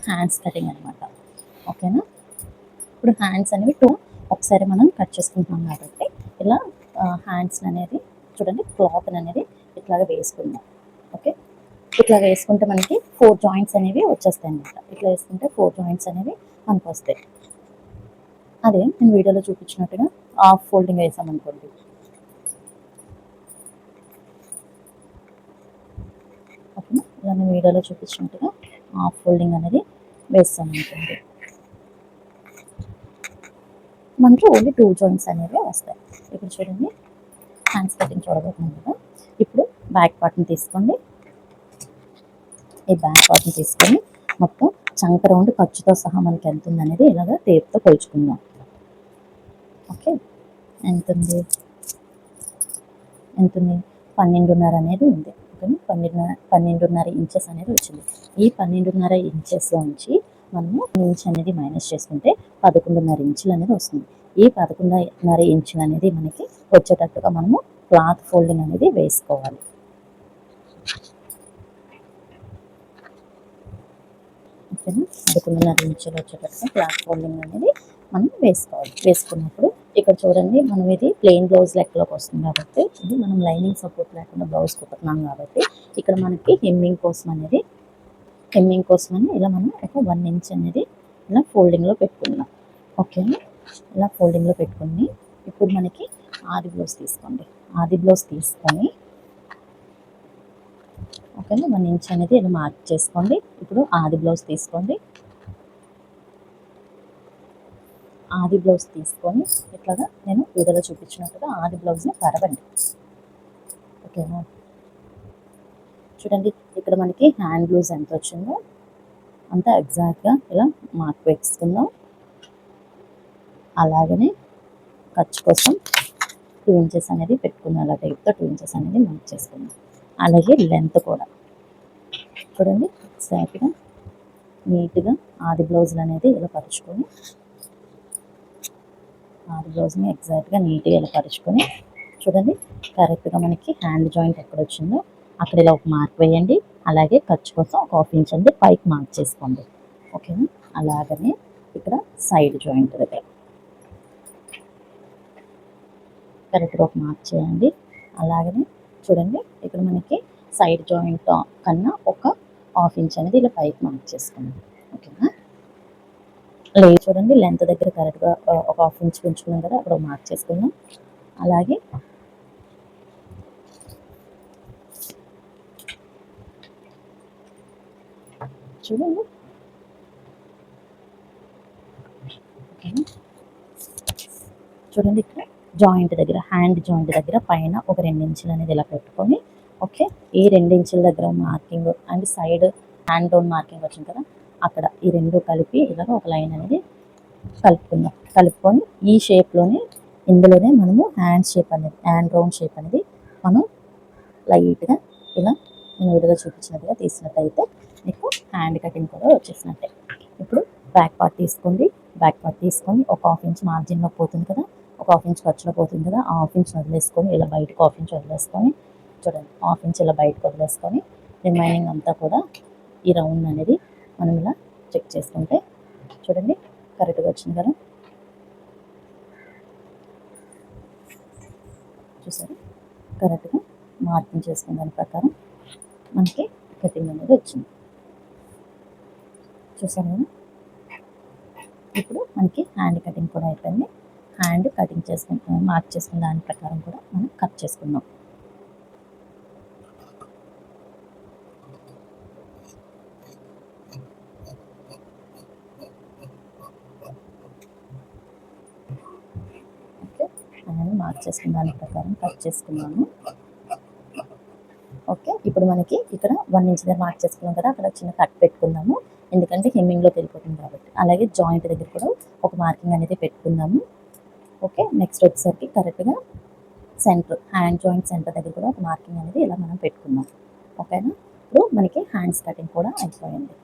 Hands cutting అనమాట. ఓకేనా. ఇప్పుడు హ్యాండ్స్ అనేవి టూ ఒకసారి మనం కట్ చేసుకుంటున్నాం కాబట్టి ఇలా హ్యాండ్స్ అనేది చూడండి క్లాత్ అనేది ఇట్లాగా వేసుకుందాం. ఓకే, ఇట్లా వేసుకుంటే మనకి 4 జాయింట్స్ అనేవి వచ్చేస్తాయి అనమాట. ఇట్లా వేసుకుంటే 4 జాయింట్స్ అనేవి మనకు వస్తాయి. అదే నేను వీడియోలో చూపించినట్టుగా హాఫ్ ఫోల్డింగ్ వేసామనుకోండి, ఓకేనా, ఇలా నేను వీడియోలో చూపించినట్టుగా హాఫ్ ఫోల్డింగ్ అనేది వేస్తామనుకోండి, మనకి ఓన్లీ 2 జాయింట్స్ అనేవి వస్తాయి. ఇప్పుడు చూడండి హ్యాండ్స్ కటింగ్ చూడబోతున్నాం కదా. ఇప్పుడు బ్యాక్ పార్ట్ని తీసుకోండి. ఈ బ్యాక్ పార్ట్ని తీసుకొని మొత్తం చంక రౌండ్ ఖర్చుతో సహా మనకి ఎంత ఉంది అనేది ఇలాగ టేప్తో కొలుచుకుందాం. ఓకే, ఎంత ఉంది 12.5 అనేది ఉంది. ఓకేనా, 12.5 ఇంచెస్ అనేది వచ్చింది. ఈ 12.5 ఇంచెస్లోంచి మనము ఇంచ్ అనేది మైనస్ చేసుకుంటే 11.5 ఇంచులు అనేది వస్తుంది. ఈ 11.5 ఇంచులు అనేది మనకి వచ్చేటట్టుగా మనము క్లాత్ ఫోల్డింగ్ అనేది వేసుకోవాలి. ఓకేనా, 11.5 ఇంచులు వచ్చేటట్టుగా క్లాత్ ఫోల్డింగ్ అనేది మనం వేసుకోవాలి. వేసుకున్నప్పుడు ఇక్కడ చూడండి, మనం ఇది ప్లెయిన్ బ్లౌజ్ లెక్కలోకి వస్తుంది కాబట్టి, ఇది మనం లైనింగ్ సపోర్ట్ లేకుండా బ్లౌజ్ కుట్టుతున్నాం కాబట్టి ఇక్కడ మనకి హెమ్మింగ్ కోసం అని ఇలా మనం ఒక 1 ఇంచ్ అనేది ఇలా ఫోల్డింగ్లో పెట్టుకుందాం. ఓకేనా, ఇలా ఫోల్డింగ్లో పెట్టుకుని ఇప్పుడు మనకి ఆది బ్లౌజ్ తీసుకోండి. ఆది బ్లౌజ్ తీసుకొని ఓకేనా 1 ఇంచ్ అనేది ఇలా మార్క్ చేసుకోండి. ఇప్పుడు ఆది బ్లౌజ్ తీసుకోండి. ఆది బ్లౌజ్ తీసుకొని ఇట్లాగా నేను వీడియోలో చూపించినట్టుగా ఆది బ్లౌజ్ని పరవండి. ఓకేనా, చూడండి ఇక్కడ మనకి హ్యాండ్ లూజ్ ఎంత వచ్చిందో అంత ఎగ్జాక్ట్గా ఇలా మార్క్ వేసుకుందాం. అలాగనే ఖర్చు కోసం 2 ఇంచెస్ అనేది పెట్టుకుందాం. అలా టైప్తో 2 ఇంచెస్ అనేది మార్క్ చేసుకుందాం. అలాగే లెంత్ కూడా చూడండి ఎగ్జాక్ట్గా నీట్గా ఆది బ్లౌజులు అనేది ఇలా పరుచుకొని ఆది బ్లౌజ్ని ఎగ్జాక్ట్గా నీట్గా ఇలా పరుచుకొని చూడండి కరెక్ట్గా మనకి హ్యాండ్ జాయింట్ ఎక్కడ వచ్చిందో అక్కడ ఇలా ఒక మార్క్ వేయండి. అలాగే ఖర్చు కోసం ఒక 1/2 ఇంచ్ అనేది పైకి మార్క్ చేసుకోండి. ఓకేనా, అలాగనే ఇక్కడ సైడ్ జాయింట్ దగ్గర కరెక్ట్గా ఒక మార్క్ చేయండి. అలాగనే చూడండి ఇక్కడ మనకి సైడ్ జాయింట్ కన్నా ఒక 1/2 ఇంచ్ అనేది ఇలా పైకి మార్క్ చేసుకోండి. ఓకేనా, లేదు చూడండి లెంత్ దగ్గర కరెక్ట్గా ఒక 1/2 ఇంచ్ పెంచుకున్నాం కదా, అక్కడ మార్క్ చేసుకుందాం. అలాగే చూడండి ఓకేనా, చూడండి ఇక్కడ జాయింట్ దగ్గర హ్యాండ్ జాయింట్ దగ్గర పైన ఒక 2 ఇంచులు అనేది ఇలా పెట్టుకొని ఓకే, ఈ 2 ఇంచుల దగ్గర marking and side hand down marking వచ్చింది కదా, అక్కడ ఈ రెండు కలిపి ఇలాగ ఒక లైన్ అనేది కలుపుకుందాం. కలుపుకొని ఈ షేప్లోనే ఇందులోనే మనము హ్యాండ్ రౌండ్ షేప్ అనేది మనం లైట్గా ఇలా నేను వీడియోలో చూపించినట్టుగా తీసినట్టయితే మీకు హ్యాండ్ కటింగ్ కూడా వచ్చేసినట్టే. ఇప్పుడు బ్యాక్ పార్ట్ తీసుకోండి. బ్యాక్ పార్ట్ తీసుకొని ఒక 1/2 ఇంచ్ మార్జిన్లో పోతుంది కదా, ఒక 1/2 ఇంచ్ ఖర్చులో పోతుంది కదా, ఆ 1/2 ఇంచ్ వదిలేసుకొని ఇలా బయటకు 1/2 ఇంచ్ వదిలేసుకొని చూడండి 1/2 ఇంచ్ ఇలా బయటకు వదిలేసుకొని రిమైనింగ్ అంతా కూడా ఈ రౌండ్ అనేది మనం ఇలా చెక్ చేసుకుంటే చూడండి కరెక్ట్గా వచ్చింది కదా. చూసారు కరెక్ట్గా మార్కింగ్ చేసుకున్న దాని ప్రకారం మనకి కటింగ్ అనేది వచ్చింది. చూసారు కదా, ఇప్పుడు మనకి హ్యాండ్ కటింగ్ కూడా అయిపోయింది. హ్యాండ్ కటింగ్ చేసుకుంటాం మార్క్ చేసుకున్న దాని ప్రకారం కూడా మనం కట్ చేసుకుందాం. ఓకే, హ్యాండ్ మార్క్ చేసుకున్న దాని ప్రకారం కట్ చేసుకున్నాను. ఓకే, ఇప్పుడు మనకి ఇక్కడ 1 ఇంచ్ దగ్గర మార్క్ చేసుకున్నాం కదా, అక్కడ చిన్న కట్ పెట్టుకుందాము. ఎందుకంటే హెమ్మింగ్లోకి వెళ్ళిపోతుంది కాబట్టి. అలాగే జాయింట్ దగ్గర కూడా ఒక మార్కింగ్ అనేది పెట్టుకుందాము. ఓకే, నెక్స్ట్ వచ్చేసరికి కరెక్ట్గా సెంటర్ హ్యాండ్ జాయింట్ సెంటర్ దగ్గర కూడా ఒక మార్కింగ్ అనేది ఇలా మనం పెట్టుకుందాం. ఓకేనా, ఇప్పుడు మనకి హ్యాండ్స్ కటింగ్ కూడా అయిపోయింది.